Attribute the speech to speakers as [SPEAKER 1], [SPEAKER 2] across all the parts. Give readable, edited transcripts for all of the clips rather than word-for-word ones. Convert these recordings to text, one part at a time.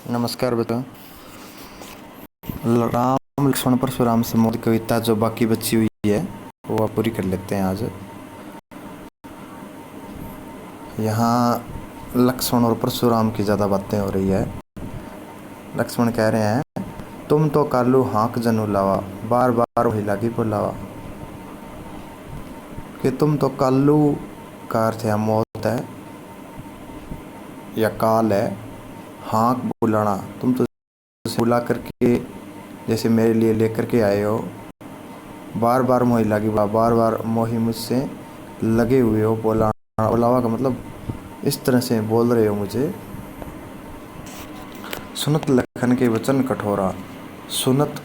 [SPEAKER 1] नमस्कार बेटा। राम लक्ष्मण परशुराम संबोधित कविता जो बाकी बची हुई है वो आप पूरी कर लेते हैं आज। यहाँ लक्ष्मण और परशुराम की ज़्यादा बातें हो रही है। लक्ष्मण कह रहे हैं, तुम तो कालू हाँक जनु लावा, बार बार वही लागी बुलावा। कि तुम तो कालू का अर्थ है मौत है या काल है। हाँक बुलाना, तुम तो बुला करके जैसे मेरे लिए लेकर के आए हो। बार बार मोही लगी, बार बार मोही मुझसे लगे हुए हो। बुलावा का मतलब इस तरह से बोल रहे हो मुझे। सुनत लखन के वचन कठोरा, सुनत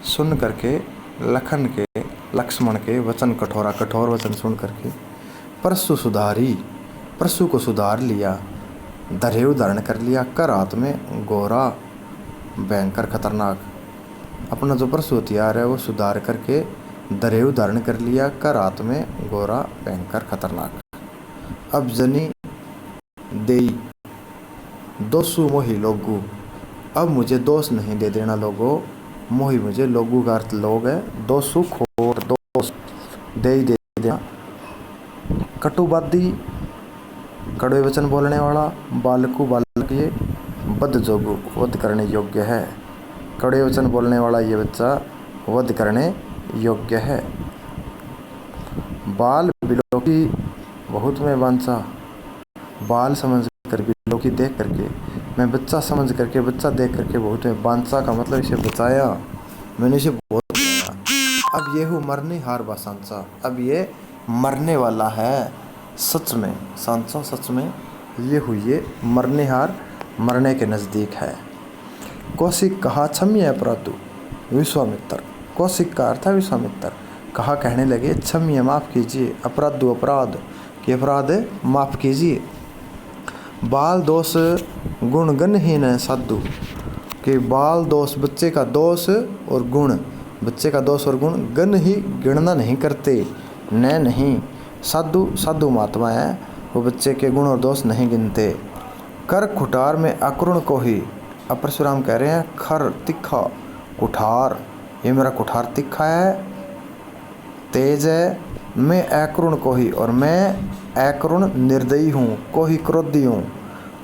[SPEAKER 1] सुन करके लखन के लक्ष्मण के वचन कठोरा, कठोर वचन सुन करके। परसु सुधारी, परसु को सुधार लिया। धरेव धारण कर लिया। कर हाथ में गोरा भयंकर खतरनाक। अपना जो परसु हथियार है वो सुधार करके धरेव धारण कर लिया। कर हाथ में गोरा भयंकर खतरनाक। अब जनी देई दोसु मोही लोगू, अब मुझे दोष नहीं दे देना लोगो। मोही मुझे, लोगू का अर्थ लोग है, दोसु खोर, दोष दे देना। कटुवादी कड़वे वचन बोलने वाला। बालकू बालक ये वध जोगु वध करने योग्य है। कड़वे वचन बोलने वाला ये बच्चा वध करने योग्य है। बाल बिलोकी बहुत में बांसा, बाल समझ कर बिलोकी देख करके, मैं बच्चा समझ करके बच्चा देख करके बहुत में बांसा का मतलब इसे बचाया, मैंने इसे बहुत बचाया। अब ये हूँ मरने हार बासांसा, अब ये मरने वाला है सच में। सांसा सच में ये हुई मरने हार, मरने के नज़दीक है। कौशिक कहा क्षम्य अपराधु विश्वामित्र। कौशिक का अर्थ है विश्वामित्र। कहा कहने लगे, क्षम्य माफ़ कीजिए, अपराधु अपराध कि अपराध माफ़ कीजिए। बाल दोष गुण गणहीन है साधु, कि बाल दोष बच्चे का दोष और गुण, बच्चे का दोष और गुण गण ही गणना नहीं करते, न नहीं। साधु साधु महात्मा है, वो बच्चे के गुण और दोष नहीं गिनते। कर कुठार में अक्रुण को ही, अब परशुराम कह रहे हैं खर तिखा, कुठार ये मेरा कुठार तिखा है, तेज है। मैं अक्रुण को ही, और मैं अक्रुण निर्दयी हूँ, को ही क्रोधी हूँ।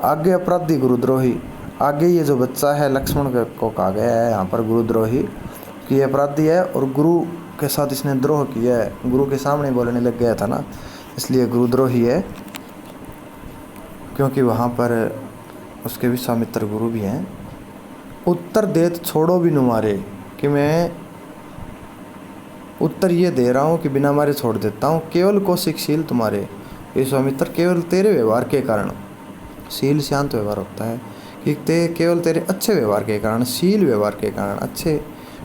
[SPEAKER 1] आगे अपराधी गुरुद्रोही, आगे ये जो बच्चा है लक्ष्मण को कहा गया है यहाँ पर गुरुद्रोही, कि ये अपराधी है और गुरु के साथ इसने द्रोह किया है। गुरु के सामने बोलने लग गया था ना, इसलिए गुरुद्रोही है, क्योंकि वहाँ पर उसके विश्वामित्र गुरु भी हैं। उत्तर देत छोड़ो भी न मारे, कि मैं उत्तर ये दे रहा हूँ कि बिना मारे छोड़ देता हूँ। केवल कौशिकशील तुम्हारे विश्वामित्र, केवल तेरे व्यवहार के कारण, शील शांत व्यवहार होता है, कि केवल तेरे अच्छे व्यवहार के कारण, शील व्यवहार के कारण, अच्छे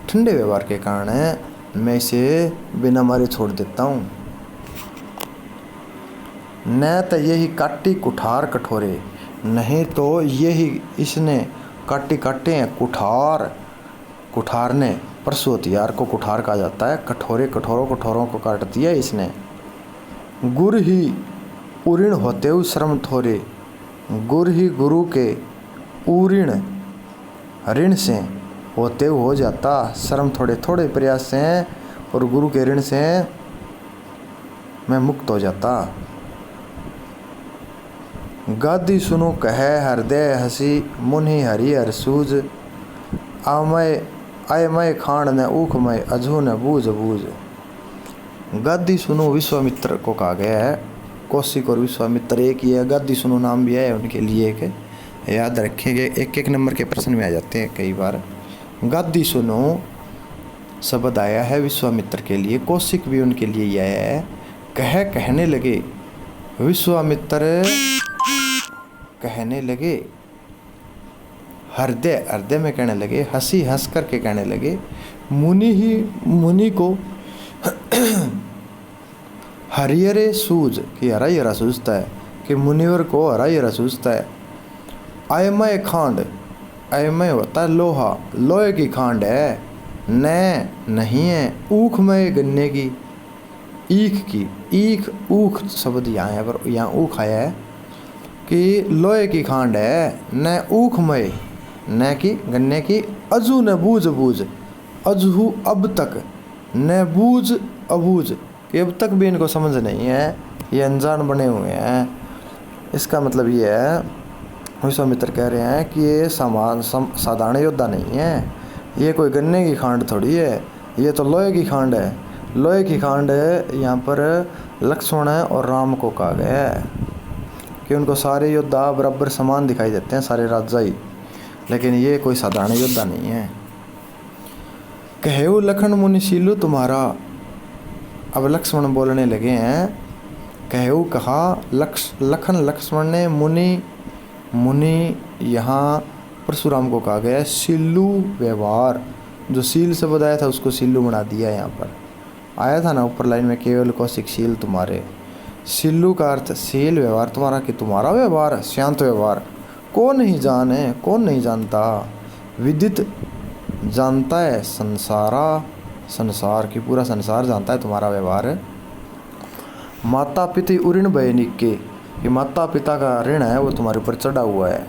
[SPEAKER 1] ठंडे व्यवहार के कारण है, मैं इसे बिना मारे छोड़ देता हूँ। न तो यही काटी कुठार कठोरे, नहीं तो यही इसने काटी काटे हैं कुठार। कुठार ने परसु हथियार को कुठार कहा जाता है। कठोरे कठोरों को काट दिया इसने। गुर ही उऋण होते हुए श्रम थोरे, गुर ही गुरु के उऋण ऋण से होते हुए हो जाता श्रम, थोड़े थोड़े प्रयास से, और गुरु के ऋण से मैं मुक्त हो जाता। गादी सुनो कहे हृदय हसी, मुनि हरि हर सूझ। आय खांड न ऊख मय, अजू न बूझ बूझ। गादी सुनो विश्वामित्र को कहा गया है। कौशिक और विश्वामित्र एक ही है। गादी सुनो नाम भी है उनके लिए, एक याद रखेंगे, एक एक नंबर के प्रश्न में आ जाते हैं कई बार। गादी सुनो शब्द आया है विश्वामित्र के लिए, कौशिक भी उनके लिए ही आया है। कहने लगे, विश्वामित्र कहने लगे, हृदय में कहने लगे, हंसी हंस करके कहने लगे। मुनि को हरिहरे सूझ, कि हरा हरा सूझता है, कि मुनिवर को हरा हरा सूझता है। अयमय खांड, अयमय होता है लोहा, लोहे की खांड है, न नहीं है। ऊखमय गन्ने की, ईख की, ईख ऊख शब्द यहाँ है पर यहाँ ऊख आया है, कि लोहे की खांड है, न ऊखमय न की गन्ने की, अजू न बूझ बूझ, अजहू अब तक, न बूझ अबूझ, कि अब तक भी इनको समझ नहीं है, ये अनजान बने हुए हैं। इसका मतलब ये है, विश्वामित्र कह रहे हैं कि ये साधारण योद्धा नहीं है, ये कोई गन्ने की खांड थोड़ी है, ये तो लोहे की खांड है। लोहे की खांड यहाँ पर लक्ष्मण और राम को कहा गया है कि उनको सारे योद्धा बराबर समान दिखाई देते हैं, सारे राजा ही, लेकिन ये कोई साधारण योद्धा नहीं है। कहेऊ लखन मुनि शीलु तुम्हारा, अब लक्ष्मण बोलने लगे हैं। कहेऊ कहा, लखन लक्ष्मण ने, मुनि यहाँ परशुराम को कहा गया। शीलु व्यवहार, जो शील से बताया था उसको शीलु बना दिया। यहाँ पर आया था ना ऊपर लाइन में, केवल कौशिक शील तुम्हारे। शीलु का अर्थ शील व्यवहार तुम्हारा, कि तुम्हारा व्यवहार शांत व्यवहार कौन नहीं जाने, कौन नहीं जानता। विदित जानता है संसार की, पूरा संसार जानता है तुम्हारा व्यवहार। माता पिता उऋण भय निके, कि माता पिता का ऋण है वो तुम्हारे ऊपर चढ़ा हुआ है।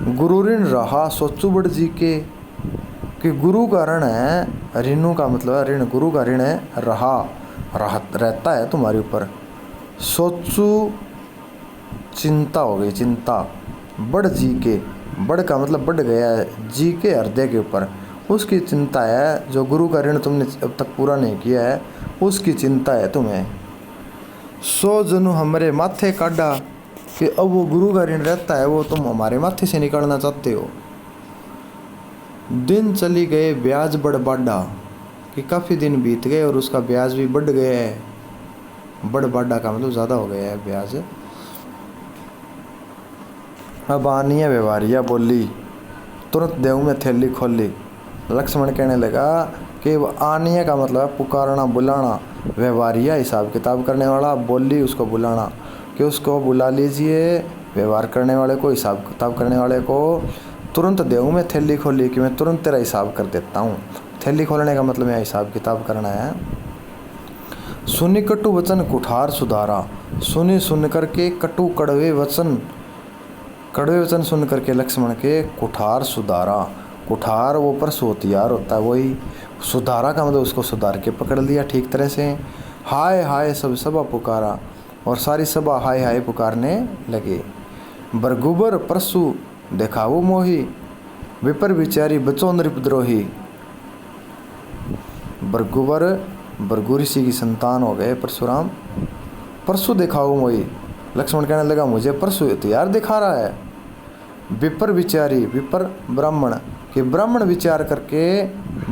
[SPEAKER 1] गुरु ऋण रहा सोचू बड़ जी के, कि गुरु का ऋण है, ऋणों का मतलब है ऋण, गुरु का ऋण है रहता है तुम्हारे ऊपर। सोचू चिंता हो गई, चिंता। बड़ जी के, बड़ का मतलब बढ़ गया है, जी के हृदय के ऊपर उसकी चिंता है। जो गुरु का ऋण तुमने अब तक पूरा नहीं किया है उसकी चिंता है तुम्हें। सो जनु हमारे माथे काढ़ा, कि अब वो गुरु का ऋण रहता है वो तुम हमारे माथे से निकालना चाहते हो। दिन चली गए ब्याज बढ़ बाढ़ा, कि काफ़ी दिन बीत गए और उसका ब्याज भी बढ़ गया है। बढ़ बाढ़ा का मतलब ज़्यादा हो गया है ब्याज। अब आनिया व्यवहारिया बोली, तुरंत देव में थैली खोली। लक्ष्मण कहने लगा कि आनिया का मतलब पुकारना, बुलाना, व्यवहारिया हिसाब किताब करने वाला, बोली उसको बुलाना, कि उसको बुला लीजिए, व्यवहार करने वाले को, हिसाब किताब करने वाले को। तुरंत देव में थैली खोली, कि मैं तुरंत तेरा हिसाब कर देता हूँ। थैली खोलने का मतलब यहाँ हिसाब किताब करना है। सुनी कटु वचन कुठार सुधारा, सुनी सुन करके कटु कड़वे वचन सुन करके लक्ष्मण के कुठार सुधारा। कुठार वो परसु हथियार होता है, वही सुधारा का मतलब उसको सुधार के पकड़ लिया ठीक तरह से। हाय हाय सब सभा पुकारा, और सारी सभा हाय हाय पुकारने लगे। बरगुबर परसु देखावो मोही, विपर विचारी बचो नृपद्रोही। बरगुबर भृगु ऋषि की संतान हो गए परशुराम। परसु दिखाओ मोई, लक्ष्मण कहने लगा मुझे परसु हथियार दिखा रहा है। विपर विचारी, विपर ब्राह्मण, कि ब्राह्मण विचार करके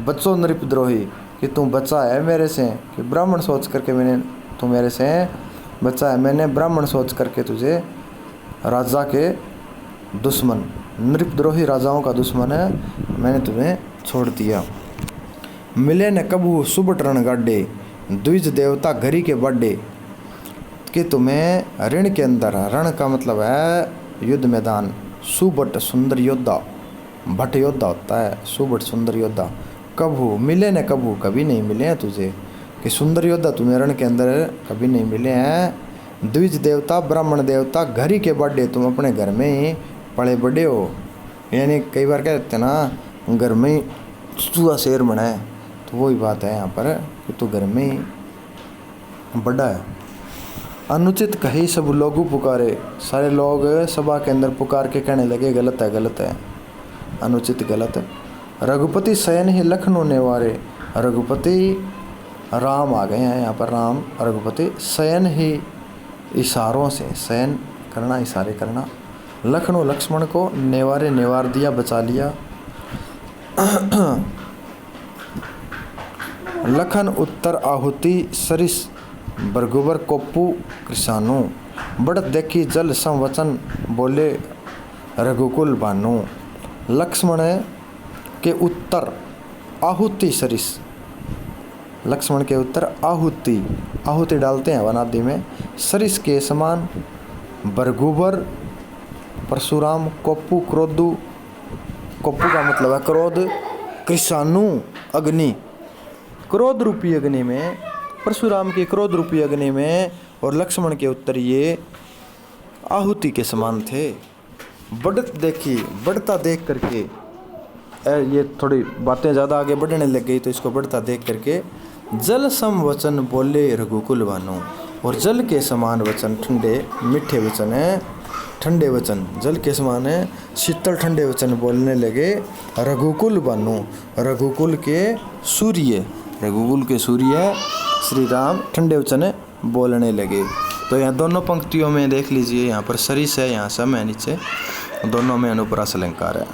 [SPEAKER 1] बच्चों नृपद्रोही, कि तू बच्चा है मेरे से, कि ब्राह्मण सोच करके तू मेरे से बच्चा है, मैंने ब्राह्मण सोच करके तुझे राजा के दुश्मन, नृपद्रोही राजाओं का दुश्मन है, मैंने तुम्हें छोड़ दिया। मिले न कबू सुबट रण गाड्डे, द्विज देवता घरी के बाड्डे, कि तुम्हें ऋण के अंदर, रण का मतलब है युद्ध मैदान, सुबट सुंदर योद्धा, भट योद्धा होता है सुबट सुंदर योद्धा। कबू मिले न कबू, कभी नहीं मिले हैं तुझे, कि सुंदर योद्धा तुम्हें रण के अंदर कभी नहीं मिले हैं। द्विज देवता ब्राह्मण देवता घरी के बाड्डे, तुम अपने घर में ही पले बड़े हो। यानी कई बार कहते हैं ना घर में ही चूहा शेर बना है, तो वही बात है यहाँ पर कि तू घर में ही बड़ा है। अनुचित कही सब लोगों पुकारे, सारे लोग सभा के अंदर पुकार के कहने लगे गलत है गलत है, अनुचित गलत। रघुपति शयन ही लखनऊ नेवारे, रघुपति राम आ गए हैं यहाँ पर, राम रघुपति शयन ही इशारों से, शयन करना इशारे करना, लखनऊ लक्ष्मण को नेवारे नेवार दिया, बचा लिया। लखन उत्तर आहुति सरिस, बरगुबर कोप्पू कृषाणु, बढ़त देखी जल संवचन, बोले रघुकुल भानु। लक्ष्मण के उत्तर आहुति सरिस, लक्ष्मण के उत्तर आहुति डालते हैं वनादि में, सरिस के समान, बरगुबर परशुराम, कोप्पू क्रोधु, कोप्पू का मतलब है क्रोध, कृषाणु अग्नि, क्रोध रूपी अग्नि में, परशुराम की क्रोध रूपी अग्नि में, और लक्ष्मण के उत्तर ये आहुति के समान थे। बढ़त देखी, बढ़ता देख करके ये थोड़ी बातें ज़्यादा आगे बढ़ने लग गई, तो इसको बढ़ता देख करके जल सम वचन बोले रघुकुल भानु। और जल के समान वचन, ठंडे मीठे वचन है, ठंडे वचन जल के समान है, शीतल ठंडे वचन बोलने लगे रघुकुल भानु, रघुकुल के सूर्य, रघुकुल के सूर्य श्री राम ठंडे वचन बोलने लगे। तो यहाँ दोनों पंक्तियों में देख लीजिए, यहाँ पर सरिस है, यहाँ सम है नीचे, दोनों में अनुप्रास अलंकार है।